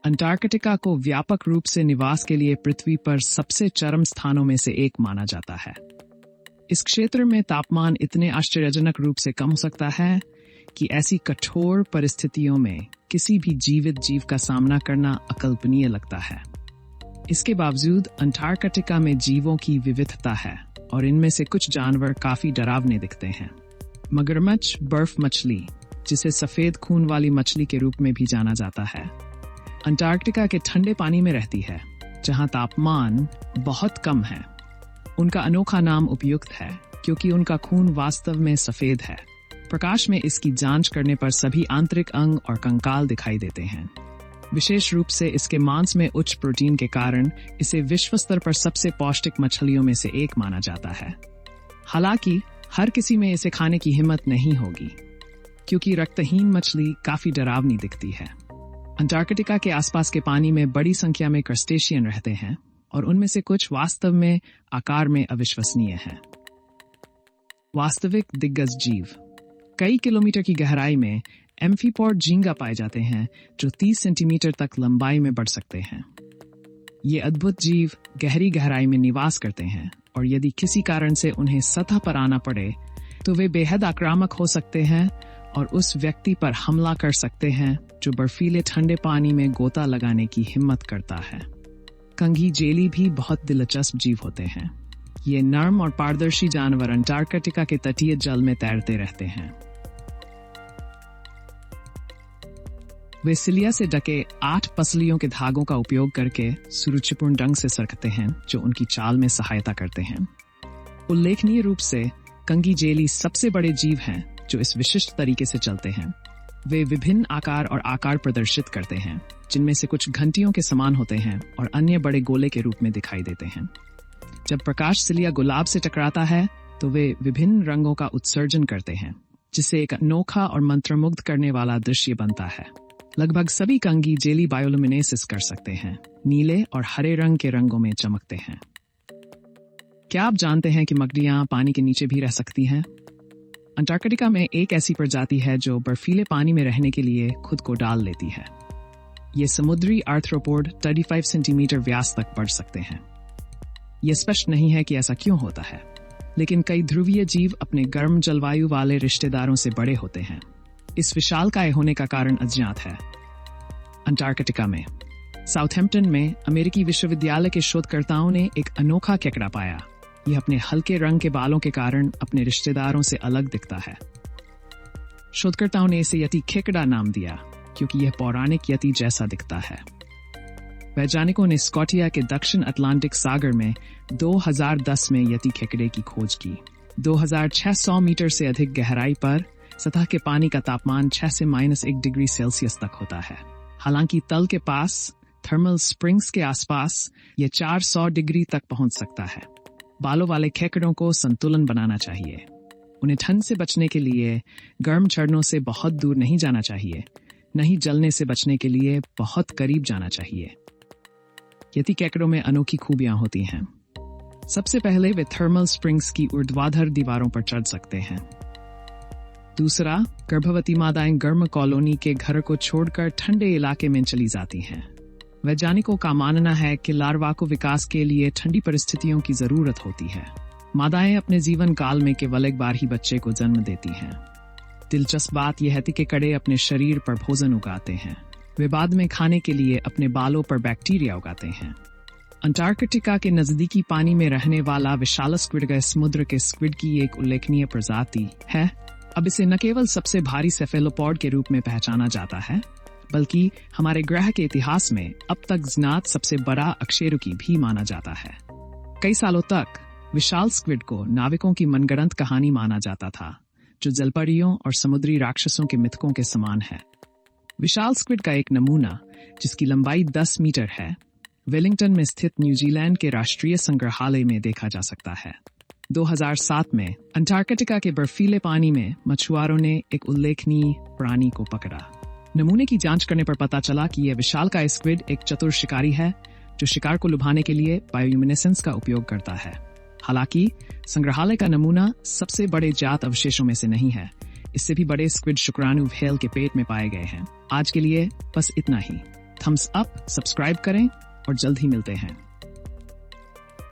Antarctica को व्यापक रूप से निवास के लिए पृथ्वी पर सबसे चरम स्थानों में से एक माना जाता है। इस क्षेत्र में तापमान इतने आश्चर्यजनक रूप से कम हो सकता है कि ऐसी कठोर परिस्थितियों में किसी भी जीवित जीव का सामना करना अकल्पनीय लगता है। इसके बावजूद अंटार्कटिका में जीवों की विविधता है और इनमें से कुछ जानवर काफी डरावने दिखते हैं। मगरमच्छ बर्फ मछली, जिसे सफेद खून वाली मछली के रूप में भी जाना जाता है, अंटार्कटिका के ठंडे पानी में रहती है, जहां तापमान बहुत कम है। उनका अनोखा नाम उपयुक्त है क्योंकि उनका खून वास्तव में सफेद है। प्रकाश में इसकी जांच करने पर सभी आंतरिक अंग और कंकाल दिखाई देते हैं। विशेष रूप से इसके मांस में उच्च प्रोटीन के कारण इसे विश्व स्तर पर सबसे पौष्टिक मछलियों में से एक माना जाता है। हालांकि हर किसी में इसे खाने की हिम्मत नहीं होगी क्योंकि रक्तहीन मछली काफी डरावनी दिखती है। अंटार्कटिका के आसपास के पानी में बड़ी संख्या में क्रस्टेशियन रहते हैं और उनमें से कुछ वास्तव में आकार में अविश्वसनीय हैं। वास्तविक दिग्गज जीव। कई किलोमीटर की गहराई में एम्फीपॉड झींगा पाए जाते हैं जो 30 सेंटीमीटर तक लंबाई में बढ़ सकते हैं। ये अद्भुत जीव गहरी गहराई में निवास करते हैं और यदि किसी कारण से उन्हें सतह पर आना पड़े तो वे बेहद आक्रामक हो सकते हैं और उस व्यक्ति पर हमला कर सकते हैं जो बर्फीले ठंडे पानी में गोता लगाने की हिम्मत करता है। कंघी जेली भी बहुत दिलचस्प जीव होते हैं। ये नर्म और पारदर्शी जानवर अंटार्कटिका के तटीय जल में तैरते रहते हैं। वे सिलिया से ढके 8 पसलियों के धागों का उपयोग करके सुरुचिपूर्ण ढंग से सरकते हैं जो उनकी चाल में सहायता करते हैं। उल्लेखनीय रूप से कंघी जेली सबसे बड़े जीव हैं जो इस विशिष्ट तरीके से चलते हैं। वे विभिन्न आकार और आकार प्रदर्शित करते हैं, जिनमें से कुछ घंटियों के समान होते हैं और अन्य बड़े गोले के रूप में दिखाई देते हैं। जब प्रकाश सिलिया गुलाब से टकराता है तो वे विभिन्न रंगों का उत्सर्जन करते हैं, जिससे एक अनोखा और मंत्रमुग्ध करने वाला दृश्य बनता है। लगभग सभी कंघी जेली बायोलुमिनेसिस कर सकते हैं, नीले और हरे रंग के रंगों में चमकते हैं। क्या आप जानते हैं कि मकड़ियां पानी के नीचे भी रह सकती हैं? अंटार्कटिका में एक ऐसी प्रजाति है जो बर्फीले पानी में रहने के लिए खुद को डाल लेती है। ये समुद्री आर्थ्रोपोड 35 सेंटीमीटर व्यास तक बढ़ सकते हैं। यह स्पष्ट नहीं है कि ऐसा क्यों होता है, लेकिन कई ध्रुवीय जीव अपने गर्म जलवायु वाले रिश्तेदारों से बड़े होते हैं। इस विशालकाय होने का कारण अज्ञात है। अंटार्कटिका में साउथहैम्पटन में अमेरिकी विश्वविद्यालय के शोधकर्ताओं ने एक अनोखा केकड़ा पाया। यह अपने हल्के रंग के बालों के कारण अपने रिश्तेदारों से अलग दिखता है। शोधकर्ताओं ने इसे यति खेकड़ा नाम दिया क्योंकि यह पौराणिक यति जैसा दिखता है। वैज्ञानिकों ने स्कॉटिया के दक्षिण अटलांटिक सागर में 2010 में यति खेकड़े की खोज की। 2600 मीटर से अधिक गहराई पर सतह के पानी का तापमान 6 से -1 डिग्री सेल्सियस तक होता है। हालांकि तल के पास थर्मल स्प्रिंग्स के आसपास यह 400 डिग्री तक पहुंच सकता है। बालों वाले खेकड़ों को संतुलन बनाना चाहिए। उन्हें ठंड से बचने के लिए गर्म झरनों से बहुत दूर नहीं जाना चाहिए, नहीं जलने से बचने के लिए बहुत करीब जाना चाहिए। यति केकड़ों में अनोखी खूबियां होती हैं। सबसे पहले वे थर्मल स्प्रिंग्स की ऊर्ध्वाधर दीवारों पर चढ़ सकते हैं। दूसरा, गर्भवती मादाएं गर्म कॉलोनी के घर को छोड़कर ठंडे इलाके में चली जाती हैं। वैज्ञानिकों का मानना है कि लार्वा को विकास के लिए ठंडी परिस्थितियों की जरूरत होती है। मादाएं अपने जीवन काल में केवल एक बार ही बच्चे को जन्म देती हैं। दिलचस्प बात यह है कि केकड़े अपने शरीर पर भोजन उगाते हैं। वे बाद में खाने के लिए अपने बालों पर बैक्टीरिया उगाते हैं। अंटार्कटिका के नजदीकी पानी में रहने वाला विशाल स्क्विड समुद्र के स्क्विड की एक उल्लेखनीय प्रजाति है। अब इसे न केवल सबसे भारी सेफेलोपॉड के रूप में पहचाना जाता है, बल्कि हमारे ग्रह के इतिहास में अब तक ज्ञात सबसे बड़ा अकशेरुकी भी माना जाता है। कई सालों तक विशाल स्क्विड को नाविकों की मनगढ़ंत कहानी माना जाता था, जो जलपरियों और समुद्री राक्षसों के मिथकों के समान है। विशाल स्क्विड का एक नमूना, जिसकी लंबाई 10 मीटर है, वेलिंगटन में स्थित न्यूजीलैंड के राष्ट्रीय संग्रहालय में देखा जा सकता है। 2007 में अंटार्कटिका के बर्फीले पानी में मछुआरों ने एक उल्लेखनीय प्राणी को पकड़ा। नमूने की जांच करने पर पता चला कि यह विशालकाय स्क्विड एक चतुर शिकारी है जो शिकार को लुभाने के लिए बायोल्यूमिनेसेंस का उपयोग करता है। हालांकि संग्रहालय का नमूना सबसे बड़े ज्ञात अवशेषों में से नहीं है, इससे भी बड़े स्क्विड शुक्राणु व्हेल के पेट में पाए गए हैं। आज के लिए बस इतना ही। थम्स अप, सब्सक्राइब करें और जल्द ही मिलते हैं।